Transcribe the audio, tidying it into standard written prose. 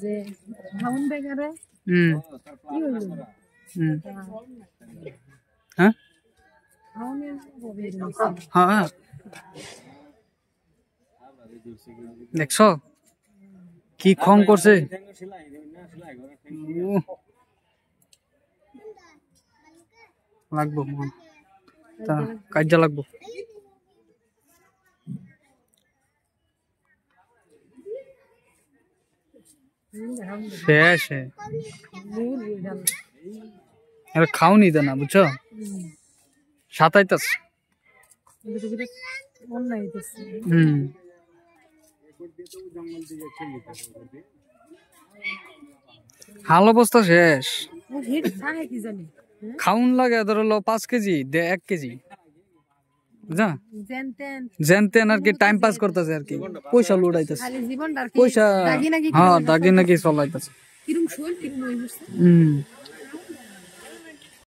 যে ধাউন বেগারে কি হইল হ্যাঁ হ্যাঁ দেখছো কি খং করছে লাগবো তা কাজে লাগবো শেষ খাওনি দে না বুঝছো সাতাইতাস হাল অবস্থা শেষ খাউন লাগে ধরো 5 কেজি 1 কেজি বুঝা যেন তেন আর কি টাইম পাস করতেছে আর কি পয়সা লুটাইতেছে পয়সা হ্যাঁ দাগি নাকি চলাইতেছে